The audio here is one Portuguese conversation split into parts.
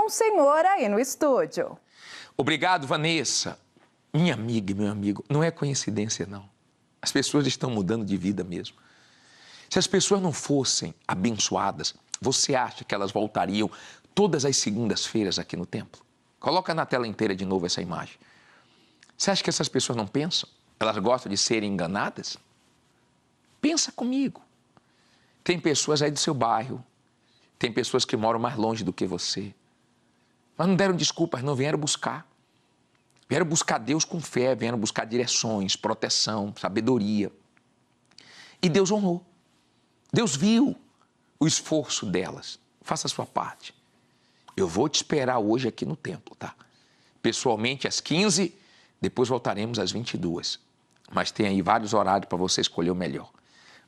com o senhor aí no estúdio. Obrigado, Vanessa. Minha amiga e meu amigo, não é coincidência, não. As pessoas estão mudando de vida mesmo. Se as pessoas não fossem abençoadas, você acha que elas voltariam todas as segundas-feiras aqui no templo? Coloca na tela inteira de novo essa imagem. Você acha que essas pessoas não pensam? Elas gostam de serem enganadas? Pensa comigo. Tem pessoas aí do seu bairro, tem pessoas que moram mais longe do que você. Mas não deram desculpas, não, vieram buscar. Vieram buscar Deus com fé, vieram buscar direções, proteção, sabedoria. E Deus honrou. Deus viu o esforço delas. Faça a sua parte. Eu vou te esperar hoje aqui no templo, tá? Pessoalmente às 15, depois voltaremos às 22. Mas tem aí vários horários para você escolher o melhor.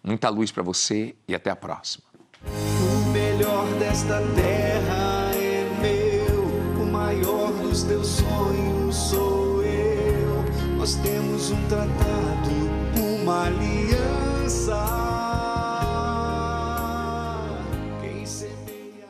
Muita luz para você e até a próxima. O melhor desta terra é meu, o maior dos teus sonhos sou eu. Nós temos um tratado, uma aliança. Quem semeia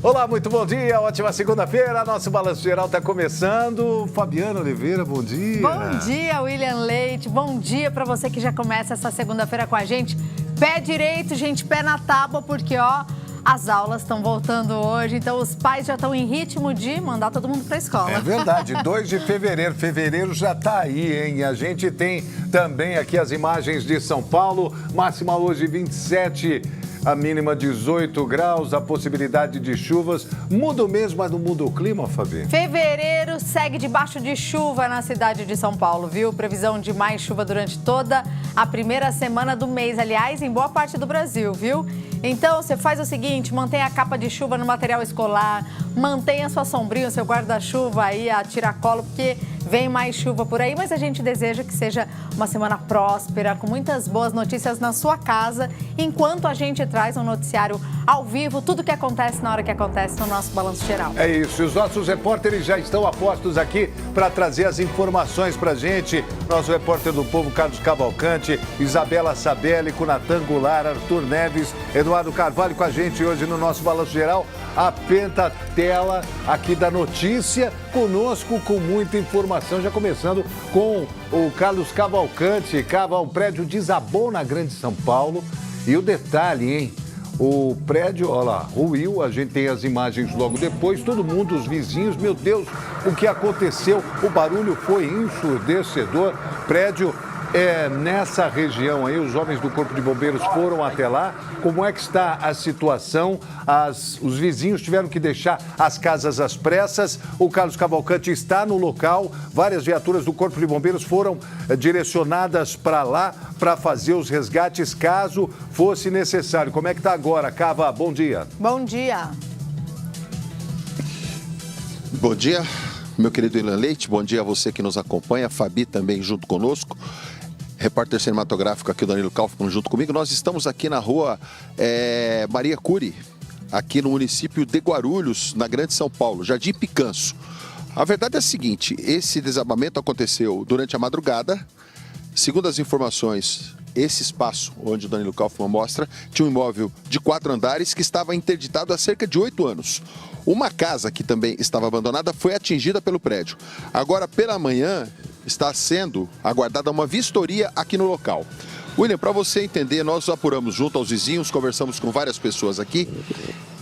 Olá, muito bom dia, ótima segunda-feira, nosso Balanço Geral está começando. Fabiana Oliveira, bom dia. Bom dia, William Leite, bom dia para você que já começa essa segunda-feira com a gente. Pé direito, gente, pé na tábua, porque ó, as aulas estão voltando hoje, então os pais já estão em ritmo de mandar todo mundo para a escola. É verdade, 2 de fevereiro, fevereiro já está aí, hein? A gente tem também aqui as imagens de São Paulo, máxima hoje 27, a mínima 18 graus, a possibilidade de chuvas. Muda o mês, mas não muda o clima, Fabi? Fevereiro segue debaixo de chuva na cidade de São Paulo, viu? Previsão de mais chuva durante toda a primeira semana do mês, aliás, em boa parte do Brasil, viu? Então, você faz o seguinte, mantenha a capa de chuva no material escolar, mantenha sua sombrinha, seu guarda-chuva aí, a tiracolo, porque vem mais chuva por aí, mas a gente deseja que seja uma semana próspera, com muitas boas notícias na sua casa, enquanto a gente traz um noticiário ao vivo, tudo que acontece na hora que acontece no nosso Balanço Geral. É isso, e os nossos repórteres já estão a postos aqui para trazer as informações para a gente. Nosso repórter do Povo, Carlos Cavalcante, Isabela Sabelli, com Natan Goulart, Arthur Neves, Eduardo Carvalho com a gente hoje no nosso Balanço Geral. A pentatela aqui da notícia, conosco com muita informação, já começando com o Carlos Cavalcante. Um prédio desabou na Grande São Paulo e o detalhe, hein? O prédio, olha lá, ruiu, a gente tem as imagens logo depois, todo mundo, os vizinhos, meu Deus, o que aconteceu? O barulho foi ensurdecedor, prédio nessa região aí, os homens do Corpo de Bombeiros foram até lá. Como é que está a situação? Os vizinhos tiveram que deixar as casas às pressas. O Carlos Cavalcante está no local. Várias viaturas do Corpo de Bombeiros foram direcionadas para lá para fazer os resgates caso fosse necessário. Como é que está agora, Cava? Bom dia. Bom dia. Bom dia, meu querido William Leite. Bom dia a você que nos acompanha. Fabi também junto conosco. Repórter cinematográfico aqui, o Danilo Kaufmann, junto comigo. Nós estamos aqui na rua Maria Cury, aqui no município de Guarulhos, na Grande São Paulo, Jardim Picanço. A verdade é a seguinte, esse desabamento aconteceu durante a madrugada. Segundo as informações, esse espaço onde o Danilo Kaufmann mostra, tinha um imóvel de 4 andares que estava interditado há cerca de 8 anos. Uma casa que também estava abandonada foi atingida pelo prédio. Agora, pela manhã, está sendo aguardada uma vistoria aqui no local. William, para você entender, nós apuramos junto aos vizinhos, conversamos com várias pessoas aqui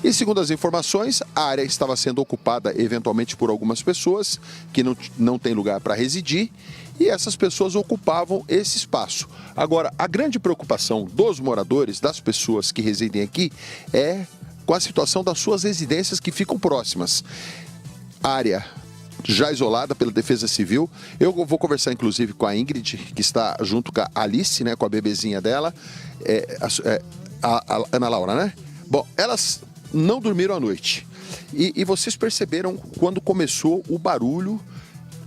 e, segundo as informações, a área estava sendo ocupada eventualmente por algumas pessoas que não têm lugar para residir e essas pessoas ocupavam esse espaço. Agora, a grande preocupação dos moradores, das pessoas que residem aqui, é com a situação das suas residências que ficam próximas. Área já isolada pela Defesa Civil. Eu vou conversar, inclusive, com a Ingrid, que está junto com a Alice, né, com a bebezinha dela, a Ana Laura, né? Bom, elas não dormiram à noite. E vocês perceberam quando começou o barulho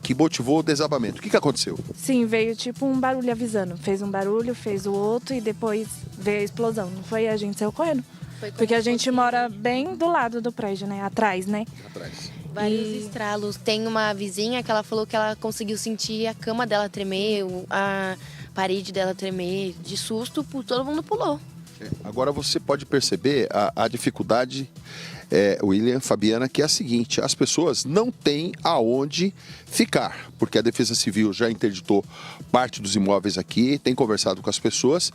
que motivou o desabamento. O que aconteceu? Sim, veio tipo um barulho avisando. Fez um barulho, fez o outro e depois veio a explosão. Não foi? A gente saiu correndo. Porque a gente mora bem do lado do prédio, né? Atrás, né? Atrás. Vários estralos. Tem uma vizinha que ela falou que ela conseguiu sentir a cama dela tremer, a parede dela tremer. De susto, todo mundo pulou. Agora você pode perceber a dificuldade, William, Fabiana, que é a seguinte: as pessoas não têm aonde ficar, porque a Defesa Civil já interditou parte dos imóveis aqui, tem conversado com as pessoas.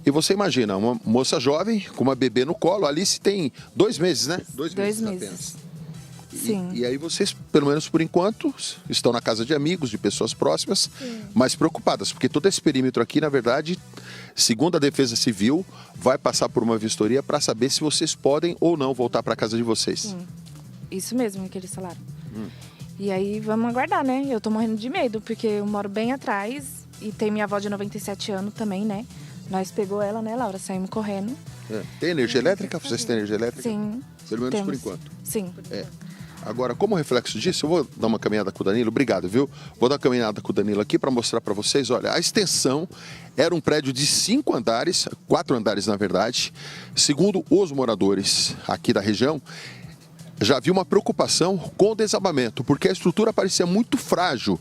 E você imagina, uma moça jovem com uma bebê no colo, a Alice tem 2 meses, né? 2 meses apenas. Sim. E aí vocês, pelo menos por enquanto, estão na casa de amigos, de pessoas próximas, mas preocupadas, porque todo esse perímetro aqui, na verdade, segundo a Defesa Civil, vai passar por uma vistoria para saber se vocês podem ou não voltar para a casa de vocês. Sim. Isso mesmo que eles falaram. E aí vamos aguardar, né? Eu tô morrendo de medo, porque eu moro bem atrás e tem minha avó de 97 anos também, né? Nós pegou ela, né, Laura? Saímos correndo. Tem energia elétrica? Vocês têm energia elétrica? Sim. Pelo menos temos. por enquanto. Sim. Agora, como reflexo disso, eu vou dar uma caminhada com o Danilo. Obrigado, viu? Vou dar uma caminhada com o Danilo aqui para mostrar para vocês. Olha, a extensão era um prédio de 5 andares, 4 andares na verdade. Segundo os moradores aqui da região, já havia uma preocupação com o desabamento, porque a estrutura parecia muito frágil.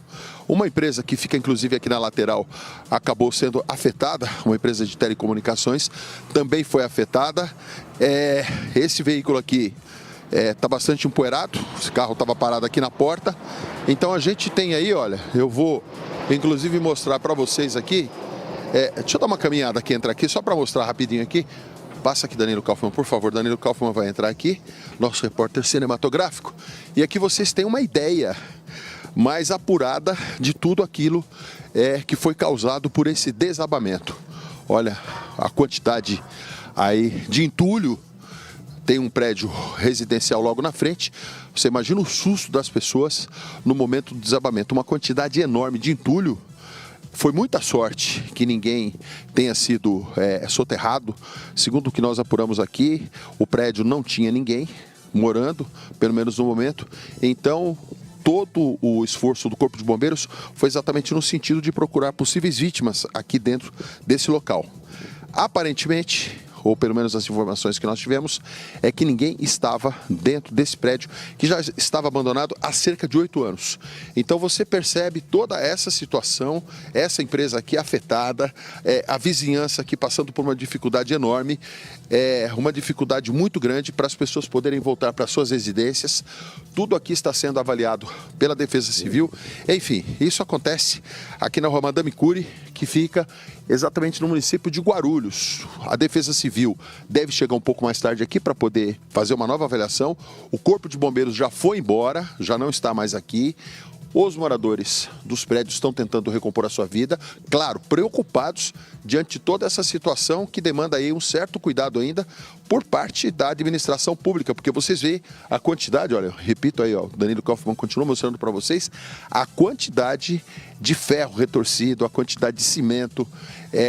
Uma empresa que fica inclusive aqui na lateral acabou sendo afetada, uma empresa de telecomunicações também foi afetada. Esse veículo aqui está bastante empoeirado, esse carro estava parado aqui na porta. Então a gente tem aí, olha, eu vou inclusive mostrar para vocês aqui. Deixa eu dar uma caminhada aqui, entrar aqui, só para mostrar rapidinho aqui. Passa aqui, Danilo Kaufmann, por favor. Danilo Kaufmann vai entrar aqui, nosso repórter cinematográfico. E aqui vocês têm uma ideia mais apurada de tudo aquilo que foi causado por esse desabamento. Olha a quantidade aí de entulho. Tem um prédio residencial logo na frente. Você imagina o susto das pessoas no momento do desabamento. Uma quantidade enorme de entulho. Foi muita sorte que ninguém tenha sido soterrado. Segundo o que nós apuramos aqui, o prédio não tinha ninguém morando, pelo menos no momento. Então, todo o esforço do Corpo de Bombeiros foi exatamente no sentido de procurar possíveis vítimas aqui dentro desse local. Aparentemente, ou pelo menos as informações que nós tivemos, é que ninguém estava dentro desse prédio, que já estava abandonado há cerca de 8 anos. Então você percebe toda essa situação, essa empresa aqui afetada, a vizinhança aqui passando por uma dificuldade enorme, uma dificuldade muito grande para as pessoas poderem voltar para suas residências. Tudo aqui está sendo avaliado pela Defesa Civil. Enfim, isso acontece aqui na Rua Madame Cury, que fica exatamente no município de Guarulhos. A Defesa Civil deve chegar um pouco mais tarde aqui para poder fazer uma nova avaliação. O Corpo de Bombeiros já foi embora, já não está mais aqui. Os moradores dos prédios estão tentando recompor a sua vida, claro, preocupados diante de toda essa situação que demanda aí um certo cuidado ainda por parte da administração pública, porque vocês veem a quantidade, olha, eu repito aí, ó, o Danilo Kaufmann continua mostrando para vocês a quantidade de ferro retorcido, a quantidade de cimento,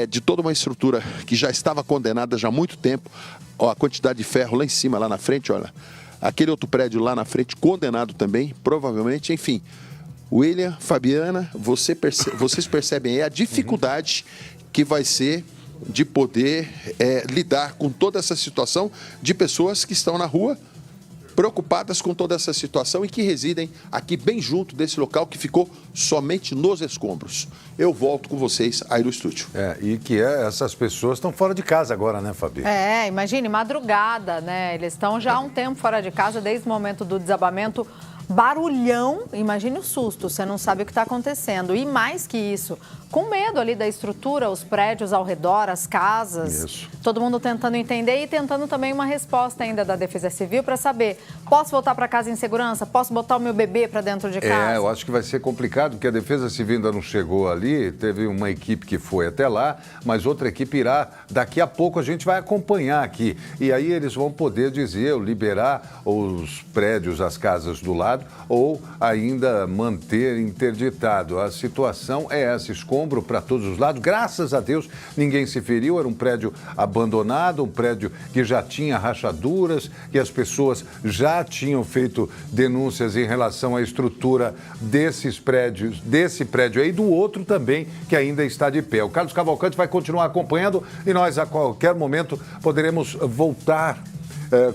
de toda uma estrutura que já estava condenada já há muito tempo, ó, a quantidade de ferro lá em cima, lá na frente, olha, aquele outro prédio lá na frente condenado também, provavelmente, enfim. William, Fabiana, vocês percebem aí a dificuldade que vai ser de poder lidar com toda essa situação de pessoas que estão na rua preocupadas com toda essa situação e que residem aqui bem junto desse local que ficou somente nos escombros. Eu volto com vocês aí no estúdio. E que essas pessoas estão fora de casa agora, né, Fabi? Imagine, madrugada, né? Eles estão já há um tempo fora de casa, desde o momento do desabamento. Barulhão, imagine o susto, você não sabe o que está acontecendo. E mais que isso, com medo ali da estrutura, os prédios ao redor, as casas. Isso. Todo mundo tentando entender e tentando também uma resposta ainda da Defesa Civil para saber, posso voltar para casa em segurança? Posso botar o meu bebê para dentro de casa? Eu acho que vai ser complicado, porque a Defesa Civil ainda não chegou ali, teve uma equipe que foi até lá, mas outra equipe irá, daqui a pouco a gente vai acompanhar aqui. E aí eles vão poder dizer, liberar os prédios, as casas do lado, ou ainda manter interditado. A situação é essa, escombros escombro para todos os lados. Graças a Deus, ninguém se feriu. Era um prédio abandonado, um prédio que já tinha rachaduras, que as pessoas já tinham feito denúncias em relação à estrutura desses prédios, desse prédio aí e do outro também, que ainda está de pé. O Carlos Cavalcante vai continuar acompanhando e nós, a qualquer momento, poderemos voltar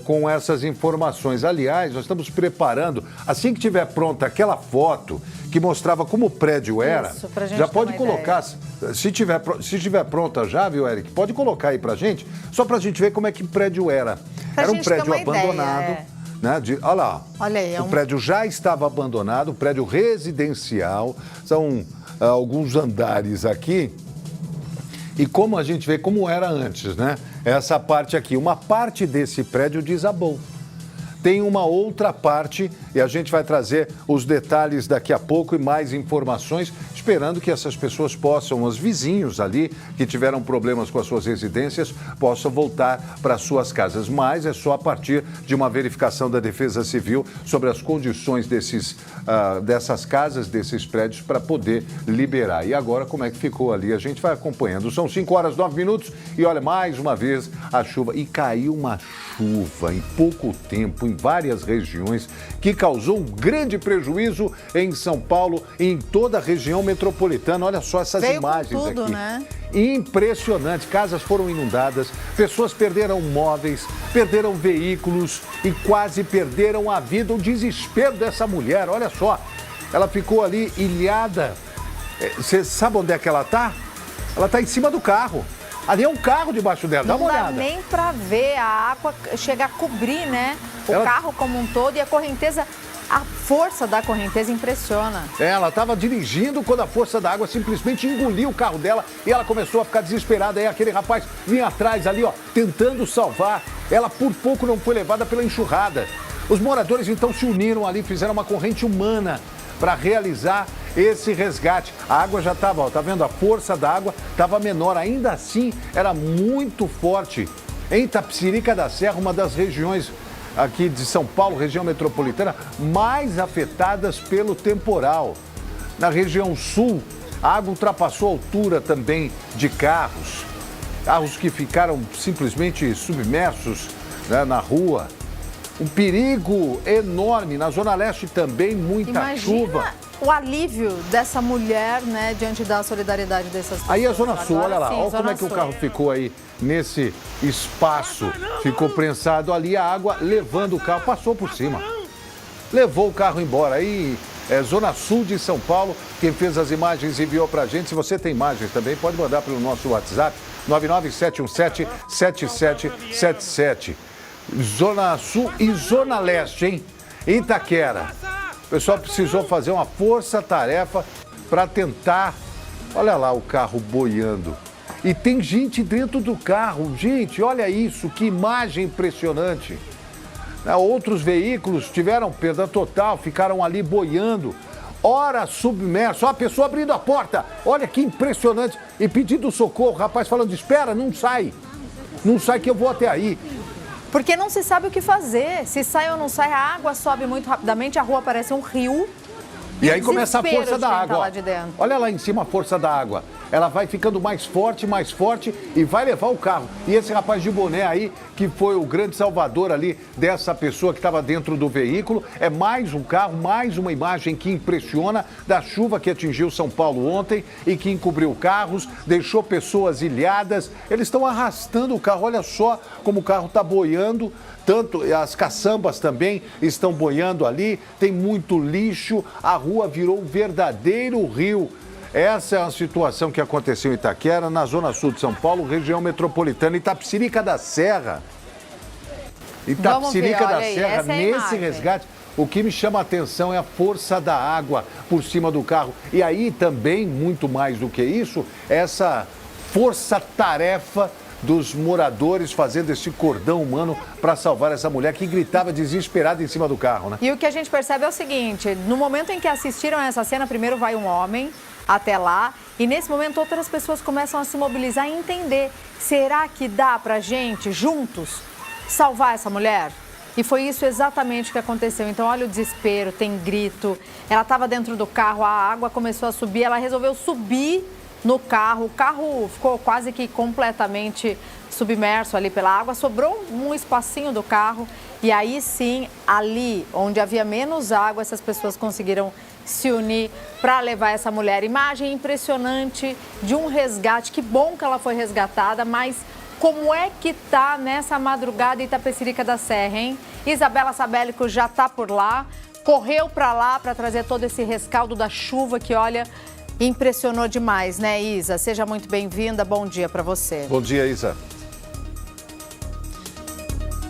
com essas informações. Aliás, nós estamos preparando, assim que tiver pronta aquela foto que mostrava como o prédio era, isso, pra gente já ter pode uma colocar, se tiver pronta já, viu, Eric? Pode colocar aí pra gente, só pra gente ver como é que o prédio era. Pra Era um gente ter prédio uma ideia, abandonado. Né, olha lá, olha aí, o prédio já estava abandonado, um prédio residencial, são alguns andares aqui. E como a gente vê como era antes, né? Essa parte aqui, uma parte desse prédio desabou. Tem uma outra parte e a gente vai trazer os detalhes daqui a pouco e mais informações, esperando que essas pessoas possam, os vizinhos ali que tiveram problemas com as suas residências, possam voltar para suas casas. Mas é só a partir de uma verificação da Defesa Civil sobre as condições dessas casas, desses prédios, para poder liberar. E agora, como é que ficou ali? A gente vai acompanhando. São 5h09 e olha, mais uma vez a chuva. E caiu uma chuva em pouco tempo em várias regiões que causou um grande prejuízo em São Paulo e em toda a região metropolitana. Olha só essas imagens com tudo, aqui. né? Impressionante, casas foram inundadas, pessoas perderam móveis, perderam veículos e quase perderam a vida. O desespero dessa mulher, olha só, ela ficou ali ilhada. Você sabe onde é que ela está? Ela está em cima do carro. Ali é um carro debaixo dela, dá uma olhada. Não dá nem para ver, a água chega a cobrir, né? O carro como um todo e a correnteza, a força da correnteza impressiona. Ela estava dirigindo quando a força da água simplesmente engoliu o carro dela e ela começou a ficar desesperada. Aí aquele rapaz vinha atrás ali, ó, tentando salvar. Ela por pouco não foi levada pela enxurrada. Os moradores então se uniram ali, fizeram uma corrente humana para realizar esse resgate. A água já estava, ó, tá vendo? A força da água estava menor, ainda assim era muito forte. Em Itapecerica da Serra, uma das regiões aqui de São Paulo, região metropolitana, mais afetadas pelo temporal. Na região sul, a água ultrapassou a altura também de carros. Carros que ficaram simplesmente submersos, né, na rua. Um perigo enorme. Na Zona Leste também, muita chuva. O alívio dessa mulher, né, diante da solidariedade dessas pessoas. Aí a Zona Sul, olha lá, sim, olha como é que o carro ficou aí nesse espaço. Ficou prensado ali, a água levando o carro, passou por cima. Levou o carro embora. Aí é Zona Sul de São Paulo. Quem fez as imagens enviou pra gente. Se você tem imagens também, pode mandar pelo nosso WhatsApp, 997177777. Zona Sul e Zona Leste, hein? Itaquera. O pessoal precisou fazer uma força-tarefa para tentar. Olha lá o carro boiando. E tem gente dentro do carro. Gente, olha isso, que imagem impressionante. Outros veículos tiveram perda total, ficaram ali boiando. Ora submerso, a pessoa abrindo a porta. Olha que impressionante. E pedindo socorro, o rapaz falando, espera, não sai. Não sai que eu vou até aí. Porque não se sabe o que fazer. Se sai ou não sai, a água sobe muito rapidamente, a rua parece um rio. E aí começa a força da água. Lá de dentro. Olha lá em cima a força da água. Ela vai ficando mais forte e vai levar o carro. E esse rapaz de boné aí, que foi o grande salvador ali dessa pessoa que estava dentro do veículo, é mais um carro, mais uma imagem que impressiona da chuva que atingiu São Paulo ontem e que encobriu carros, deixou pessoas ilhadas. Eles estão arrastando o carro, olha só como o carro está boiando. Tanto as caçambas também estão boiando ali, tem muito lixo, a rua virou um verdadeiro rio. Essa é a situação que aconteceu em Itaquera, na Zona Sul de São Paulo, região metropolitana, Itapecerica da Serra. Itapecerica da Serra, nesse resgate, o que me chama a atenção é a força da água por cima do carro. E aí também, muito mais do que isso, essa força-tarefa dos moradores fazendo esse cordão humano para salvar essa mulher que gritava desesperada em cima do carro, né? E o que a gente percebe é o seguinte, no momento em que assistiram a essa cena, primeiro vai um homem até lá e nesse momento outras pessoas começam a se mobilizar e entender, será que dá pra gente, juntos, salvar essa mulher? E foi isso exatamente o que aconteceu. Então, olha o desespero, tem grito, ela estava dentro do carro, a água começou a subir, ela resolveu subir no carro. O carro ficou quase que completamente submerso ali pela água. Sobrou um espacinho do carro e aí sim, ali onde havia menos água, essas pessoas conseguiram se unir para levar essa mulher. Imagem impressionante de um resgate. Que bom que ela foi resgatada, mas como é que tá nessa madrugada em Itapecerica da Serra, hein? Isabela Sabélico já tá por lá, correu para lá para trazer todo esse rescaldo da chuva que, olha, impressionou demais, né, Isa? Seja muito bem-vinda, bom dia para você. Bom dia, Isa.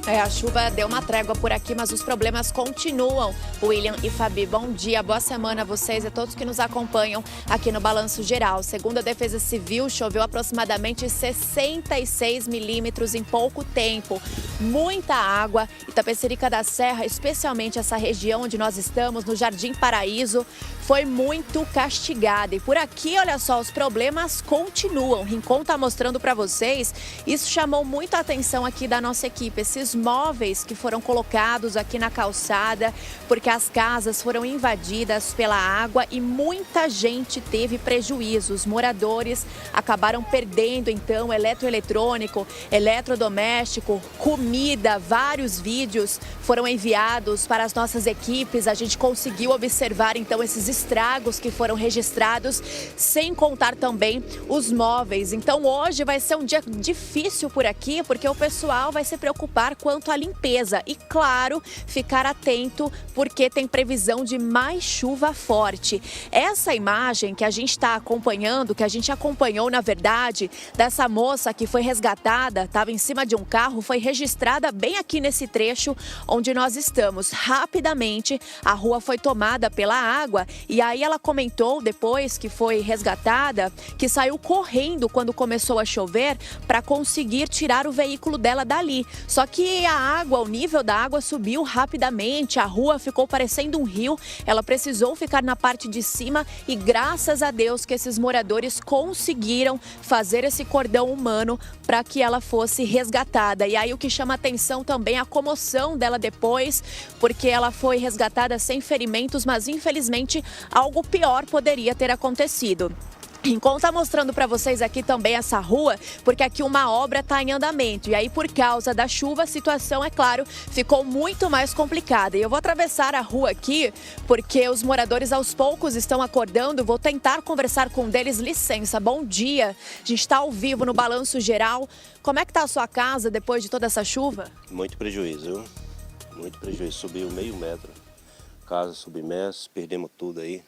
A chuva deu uma trégua por aqui, mas os problemas continuam. William e Fabi, bom dia, boa semana a vocês e a todos que nos acompanham aqui no Balanço Geral. Segundo a Defesa Civil, choveu aproximadamente 66 milímetros em pouco tempo. Muita água. Itapecerica da Serra, especialmente essa região onde nós estamos, no Jardim Paraíso, foi muito castigada. E por aqui, olha só, os problemas continuam. O Rincon está mostrando para vocês. Isso chamou muito a atenção aqui da nossa equipe. Esses móveis que foram colocados aqui na calçada, porque as casas foram invadidas pela água e muita gente teve prejuízo. Os moradores acabaram perdendo, então, eletroeletrônico, eletrodoméstico, comida. Vários vídeos foram enviados para as nossas equipes. A gente conseguiu observar, então, esses estragos que foram registrados, sem contar também os móveis. Então, hoje vai ser um dia difícil por aqui, porque o pessoal vai se preocupar quanto à limpeza e, claro, ficar atento porque tem previsão de mais chuva forte. Essa imagem que a gente está acompanhando, que a gente acompanhou, na verdade, dessa moça que foi resgatada, estava em cima de um carro, foi registrada bem aqui nesse trecho onde nós estamos. Rapidamente, a rua foi tomada pela água e aí ela comentou, depois que foi resgatada, que saiu correndo quando começou a chover para conseguir tirar o veículo dela dali. Só que a água, o nível da água subiu rapidamente, a rua ficou parecendo um rio, ela precisou ficar na parte de cima e graças a Deus que esses moradores conseguiram fazer esse cordão humano para que ela fosse resgatada. E aí o que chama atenção também é a comoção dela depois, porque ela foi resgatada sem ferimentos, mas infelizmente algo pior poderia ter acontecido. Rincon está mostrando para vocês aqui também essa rua, porque aqui uma obra está em andamento. E aí, por causa da chuva, a situação, é claro, ficou muito mais complicada. E eu vou atravessar a rua aqui, porque os moradores aos poucos estão acordando. Vou tentar conversar com um deles. Licença, bom dia. A gente está ao vivo no Balanço Geral. Como é que está a sua casa depois de toda essa chuva? Muito prejuízo, viu? Muito prejuízo. Subiu meio metro. Casa submersa, perdemos tudo aí.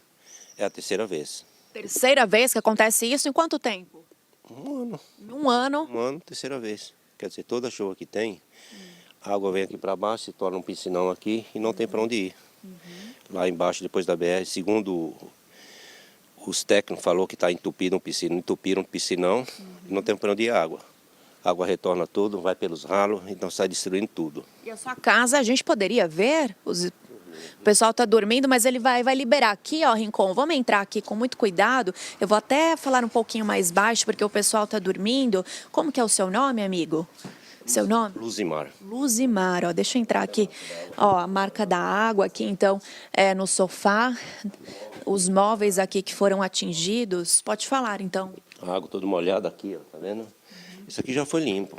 É a terceira vez. Terceira vez que acontece isso? Em quanto tempo? Um ano. Um ano? Um ano, terceira vez. Quer dizer, toda chuva que tem, a água vem aqui para baixo, se torna um piscinão aqui e não tem para onde ir. Lá embaixo, depois da BR, segundo os técnicos, falou que está entupido um piscinão, entupiram um piscinão e não tem para onde ir a água. A água retorna tudo, vai pelos ralos, então sai destruindo tudo. E a sua casa, a gente poderia ver? O pessoal está dormindo, mas ele vai liberar aqui, ó, Rincon. Vamos entrar aqui com muito cuidado. Eu vou até falar um pouquinho mais baixo, porque o pessoal está dormindo. Como que é o seu nome, amigo? Seu nome? Luzimar. Luzimar, ó, deixa eu entrar aqui. Ó, a marca da água aqui, então, no sofá. Os móveis aqui que foram atingidos. Pode falar, então. A água toda molhada aqui, ó, tá vendo? Isso aqui já foi limpo,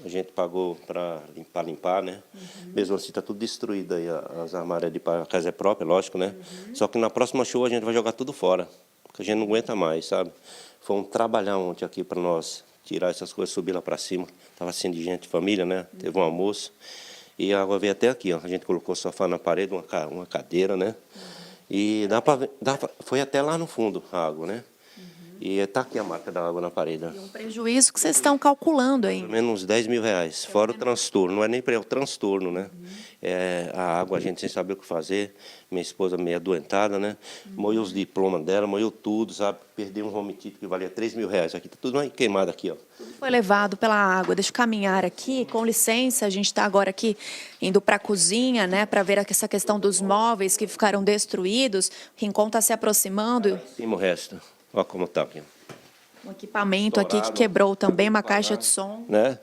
a gente pagou para limpar, né? Mesmo assim está tudo destruído aí, as armárias de a casa é própria, lógico, né? Só que na próxima chuva a gente vai jogar tudo fora, porque a gente não aguenta mais, sabe? Foi um trabalhar ontem aqui para nós tirar essas coisas, subir lá para cima. Tava assim de gente, família, né? Teve um almoço e a água veio até aqui, ó. A gente colocou o sofá na parede, uma cadeira, né? E foi até lá no fundo a água, né? E está aqui a marca da água na parede. E um prejuízo que vocês estão calculando aí. Pelo menos uns 10 mil reais, fora o transtorno. Não é nem o transtorno, né? A água a gente sem saber o que fazer. Minha esposa meio adoentada, né? Moiu os diplomas dela, moiu tudo, sabe? Perdeu um home kit que valia 3 mil reais. Aqui está tudo queimado aqui, ó. Tudo foi levado pela água. Deixa eu caminhar aqui, com licença. A gente está agora aqui indo para a cozinha, né? Para ver essa questão dos móveis que ficaram destruídos. O Rincon está se aproximando. Cima o resto. Olha como está aqui. Um equipamento aqui que quebrou também, uma caixa de som. Né?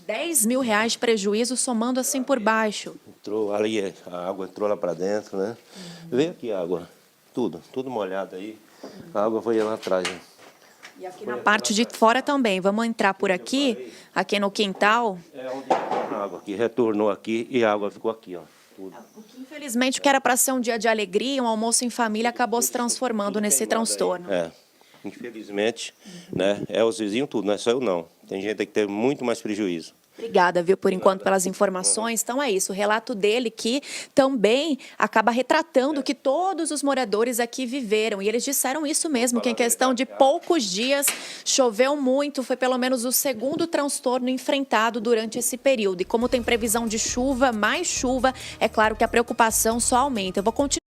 10 mil reais de prejuízo somando assim por baixo. Entrou ali, a água entrou lá para dentro, né? Veio aqui a água, tudo molhado aí. A água foi lá atrás. Né? E aqui na parte de fora também. Vamos entrar por aqui, aqui no quintal. É onde a água aqui retornou aqui e a água ficou aqui, ó. Tudo. Infelizmente, o que era para ser um dia de alegria, um almoço em família, acabou se transformando nesse transtorno. É, infelizmente, né? É os vizinhos tudo, não é só eu não. Tem gente aí que teve muito mais prejuízo. Obrigada, viu, por enquanto, pelas informações. Então é isso, o relato dele que também acaba retratando o que todos os moradores aqui viveram. E eles disseram isso mesmo, que em questão de poucos dias choveu muito, foi pelo menos o segundo transtorno enfrentado durante esse período. E como tem previsão de chuva, mais chuva, é claro que a preocupação só aumenta. Eu vou continuar.